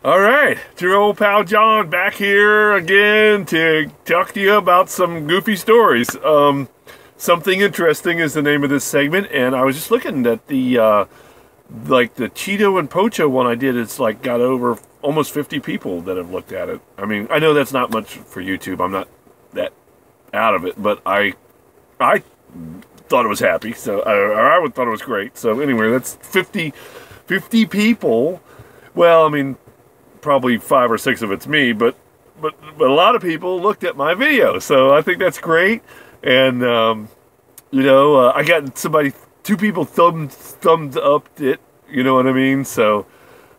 All right, it's your old pal John back here again to talk to you about some goofy stories. Something Interesting is the name of this segment, and I was just looking at the like the Cheeto and Pocho one I did. It's like got over almost 50 people that have looked at it. I mean, I know that's not much for YouTube. I'm not that out of it, but I thought it was happy. So I thought it was great. So anyway, that's 50 people. Well, I mean, probably 5 or 6 of it's me, but a lot of people looked at my video, so I think that's great. And I got 2 people thumbs up it, you know what I mean? So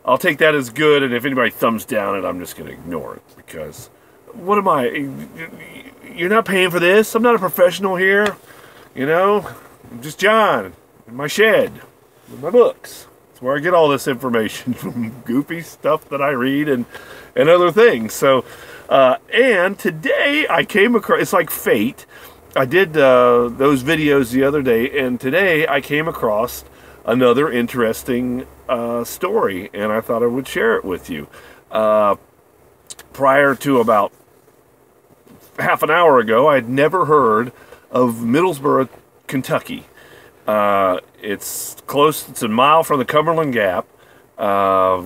I'll take that as good, and if anybody thumbs down it, I'm just gonna ignore it, because what am I? You're not paying for this. I'm not a professional here, you know. I'm just John in my shed with my books. Where I get all this information from goofy stuff that I read and other things. So, and today I came across, it's like fate. I did those videos the other day, and today I came across another interesting story, and I thought I would share it with you. Prior to about half an hour ago, I had never heard of Middlesboro, Kentucky. It's close. It's a mile from the Cumberland Gap,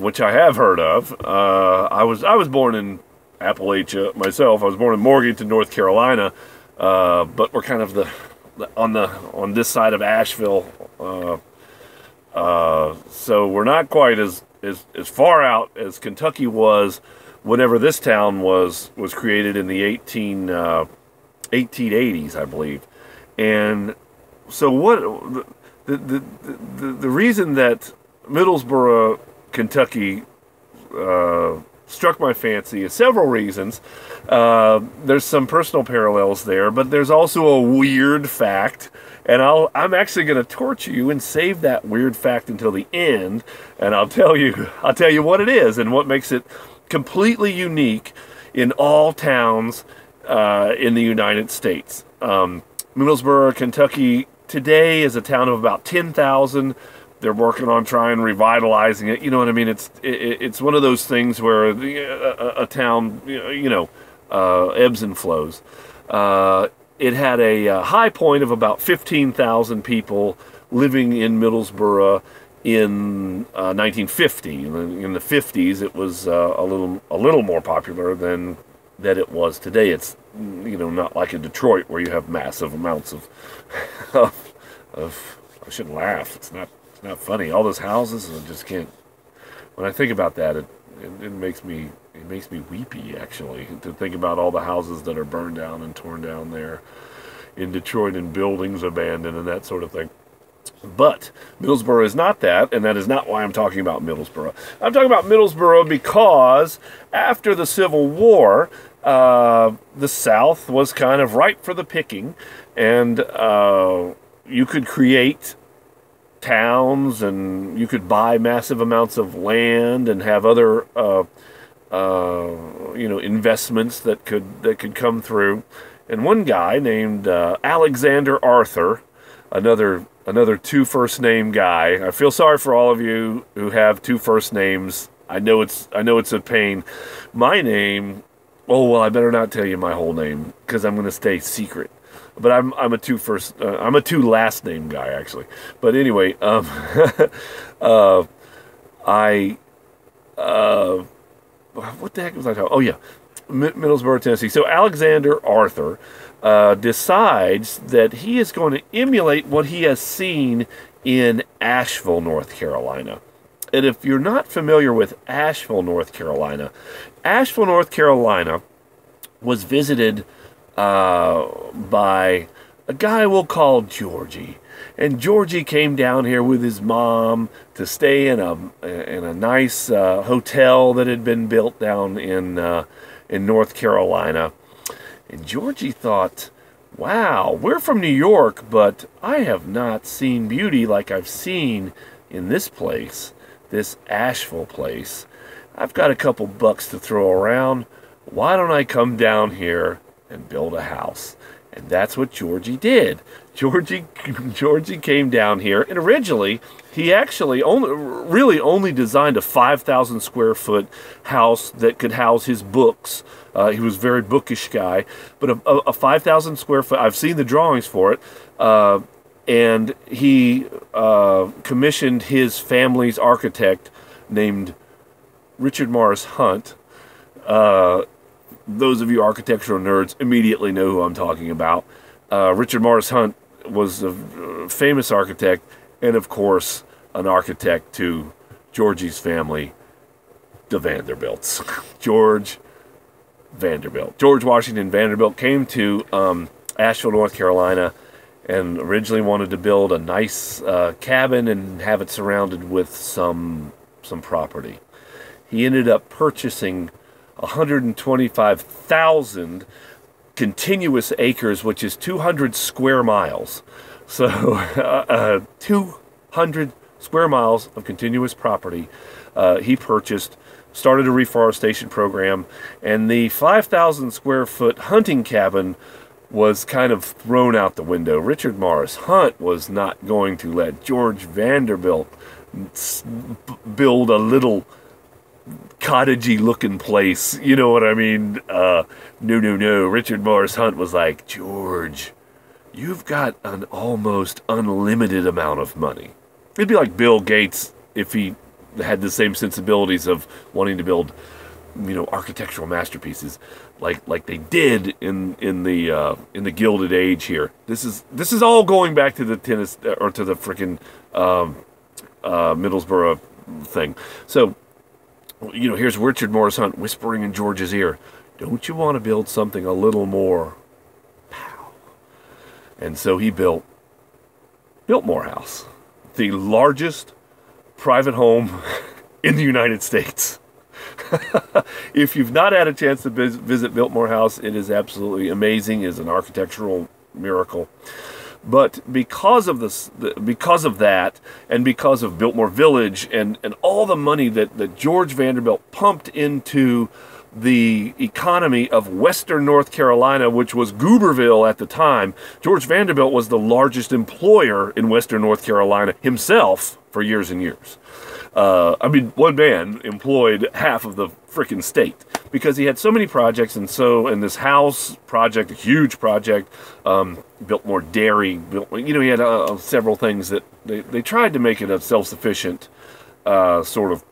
which I have heard of. I was born in Appalachia myself. I was born in Morganton, North Carolina, but we're kind of on this side of Asheville, so we're not quite as far out as Kentucky was whenever this town was created in the 1880s, I believe, and. So what the reason that Middlesboro, Kentucky struck my fancy is several reasons. There's some personal parallels there, but there's also a weird fact, and I'm actually going to torture you and save that weird fact until the end, and I'll tell you what it is and what makes it completely unique in all towns in the United States. Middlesboro, Kentucky today is a town of about 10,000. They're working on trying revitalizing it. You know what I mean? It's one of those things where a town, ebbs and flows. It had a high point of about 15,000 people living in Middlesboro in 1950. In the 50s, it was a little more popular than that it was today. It's not like in Detroit where you have massive amounts of I shouldn't laugh. It's not funny. All those houses, I just can't. When I think about that, it makes me weepy, actually, to think about all the houses that are burned down and torn down there in Detroit, and buildings abandoned and that sort of thing. But Middlesboro is not that, and that is not why I'm talking about Middlesboro. I'm talking about Middlesboro because after the Civil War, the South was kind of ripe for the picking, and you could create towns, and you could buy massive amounts of land and have other investments that could come through. And one guy named Alexander Arthur, another 2 first name guy. I feel sorry for all of you who have 2 first names. I know it's a pain. My name, oh well, I better not tell you my whole name because I'm going to stay secret. But I'm a 2 last name guy, actually. But anyway, what the heck was I talking? Oh yeah, Middlesboro, Tennessee. So Alexander Arthur decides that he is going to emulate what he has seen in Asheville, North Carolina. And if you're not familiar with Asheville, North Carolina was visited by a guy we'll call Georgie. And Georgie came down here with his mom to stay in a nice hotel that had been built down in North Carolina. And Georgie thought, wow, we're from New York, but I have not seen beauty like I've seen in this place, this Asheville place. I've got a couple bucks to throw around. Why don't I come down here and build a house? And that's what Georgie did. Georgie, Georgie came down here, and originally he actually only designed a 5,000 square foot house that could house his books. He was a very bookish guy, but a 5,000 square foot. I've seen the drawings for it, and he commissioned his family's architect named Richard Morris Hunt. Those of you architectural nerds immediately know who I'm talking about. Richard Morris Hunt was a famous architect, and of course, an architect to Georgie's family, the Vanderbilts. George Vanderbilt. George Washington Vanderbilt came to Asheville, North Carolina, and originally wanted to build a nice cabin and have it surrounded with some property. He ended up purchasing 125,000 continuous acres, which is 200 square miles. So 200 square miles of continuous property he purchased, started a reforestation program, and the 5,000 square foot hunting cabin was kind of thrown out the window. Richard Morris Hunt was not going to let George Vanderbilt build a little cottagey looking place, you know what I mean? No. Richard Morris Hunt was like, George, you've got an almost unlimited amount of money. It'd be like Bill Gates if he had the same sensibilities of wanting to build, architectural masterpieces like they did in the Gilded Age here. This is all going back to the frickin' Middlesbrough thing. So, here's Richard Morris Hunt whispering in George's ear, don't you want to build something a little more pow? And so he built Biltmore House, the largest private home in the United States. If you've not had a chance to visit Biltmore House, it is absolutely amazing. It is an architectural miracle. But because of that, and because of Biltmore Village, and all the money that George Vanderbilt pumped into the economy of Western North Carolina, which was Gooberville at the time, George Vanderbilt was the largest employer in Western North Carolina himself for years and years. One man employed half of the frickin' state because he had so many projects, and this house project, a huge project, Biltmore Dairy, he had several things that they tried to make it a self-sufficient sort of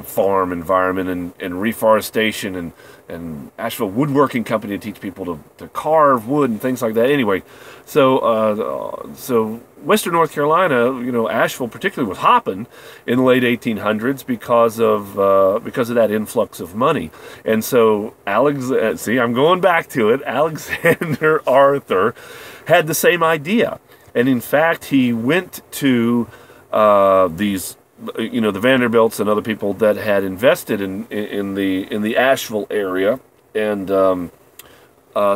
farm environment, and reforestation, and Asheville Woodworking Company to teach people to carve wood and things like that. Anyway, so Western North Carolina, Asheville particularly, was hopping in the late 1800s because of that influx of money. And so I'm going back to it. Alexander Arthur had the same idea, and in fact, he went to these. The Vanderbilts and other people that had invested in the Asheville area, and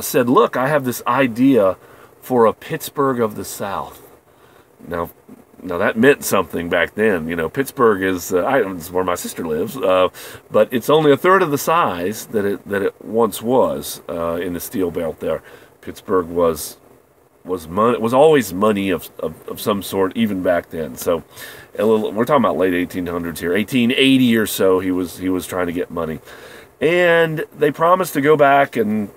said, "Look, I have this idea for a Pittsburgh of the South." Now that meant something back then. Pittsburgh is it's where my sister lives, but it's only a third of the size that it once was in the Steel Belt there. Pittsburgh was always money of some sort, even back then. So we're talking about late 1800s here, 1880 or so. He was trying to get money, and they promised to go back and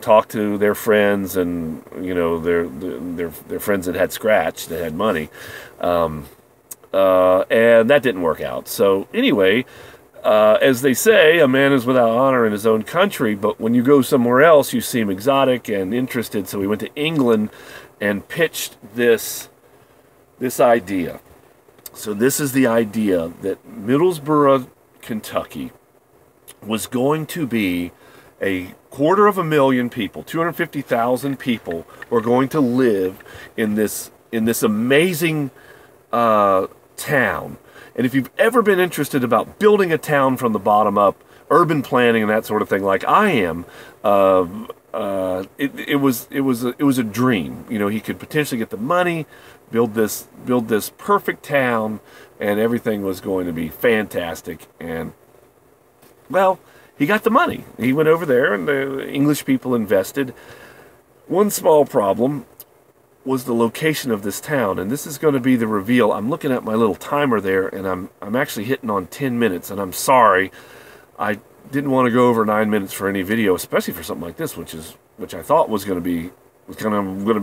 talk to their friends, and their friends that had scratch, that had money, and that didn't work out. So anyway, as they say, a man is without honor in his own country, but when you go somewhere else, you seem exotic and interested. So he went to England and pitched this idea. So this is the idea that Middlesbrough, Kentucky, was going to be a 250,000 people, 250,000 people were going to live in this amazing town. And if you've ever been interested about building a town from the bottom up, urban planning and that sort of thing, like I am, it was a dream. He could potentially get the money, build this perfect town, and everything was going to be fantastic. And well, he got the money. He went over there, and the English people invested. One small problem: was the location of this town, and this is going to be the reveal. I'm looking at my little timer there, and I'm actually hitting on 10 minutes, and I'm sorry, I didn't want to go over 9 minutes for any video, especially for something like this, which I thought was going to be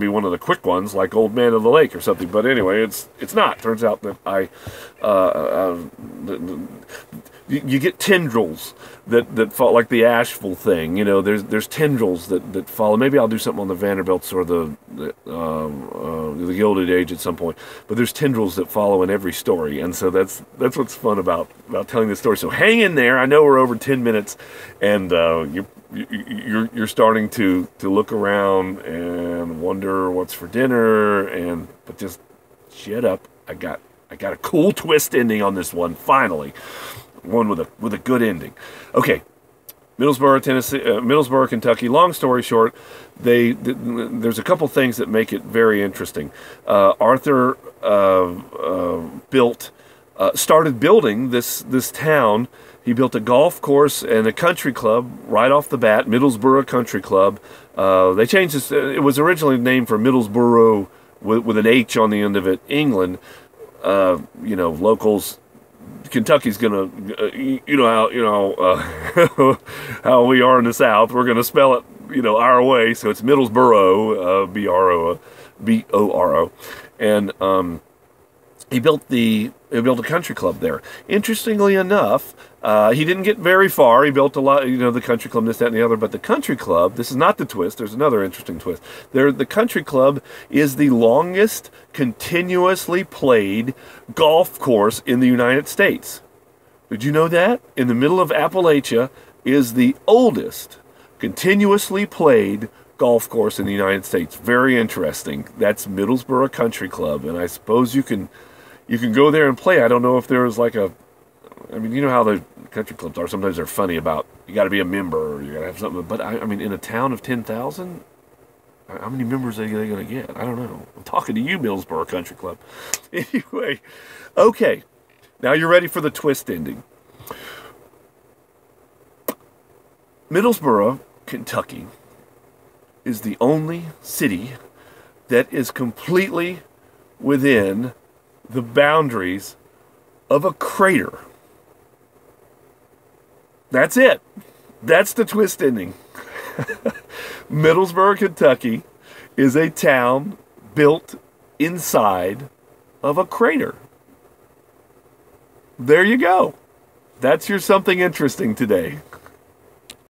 one of the quick ones, like Old Man of the Lake or something. But anyway, it's not. Turns out that you get tendrils that fall, like the Asheville thing. You know, there's tendrils that follow. Maybe I'll do something on the Vanderbilts or the Gilded Age at some point. But there's tendrils that follow in every story, and so that's what's fun about telling this story. So hang in there. I know we're over 10 minutes, and you're starting to look around and wonder what's for dinner, but just shut up. I got a cool twist ending on this one, finally. One with a good ending. Okay, Middlesboro, Tennessee, Middlesboro, Kentucky. Long story short, there's a couple things that make it very interesting. Arthur started building this town. He built a golf course and a country club right off the bat, Middlesboro Country Club. They changed this. It was originally named for Middlesbrough with an H on the end of it, England. Locals. Kentucky's gonna, how we are in the South. We're gonna spell it, our way. So it's Middlesboro, B-O-R-O, and he built a country club there. Interestingly enough, he didn't get very far. He built a lot, the country club, this, that, and the other. But the country club, this is not the twist. There's another interesting twist. The country club is the longest continuously played golf course in the United States. Did you know that? In the middle of Appalachia is the oldest continuously played golf course in the United States. Very interesting. That's Middlesboro Country Club, and I suppose you can go there and play. I don't know if there was you know how the country clubs are. Sometimes they're funny about you got to be a member or you got to have something. But in a town of 10,000, how many members are they going to get? I don't know. I'm talking to you, Middlesboro Country Club. Anyway, okay. Now you're ready for the twist ending. Middlesboro, Kentucky, is the only city that is completely within the boundaries of a crater. That's it. That's the twist ending. Middlesboro, Kentucky is a town built inside of a crater. There you go. That's your something interesting today.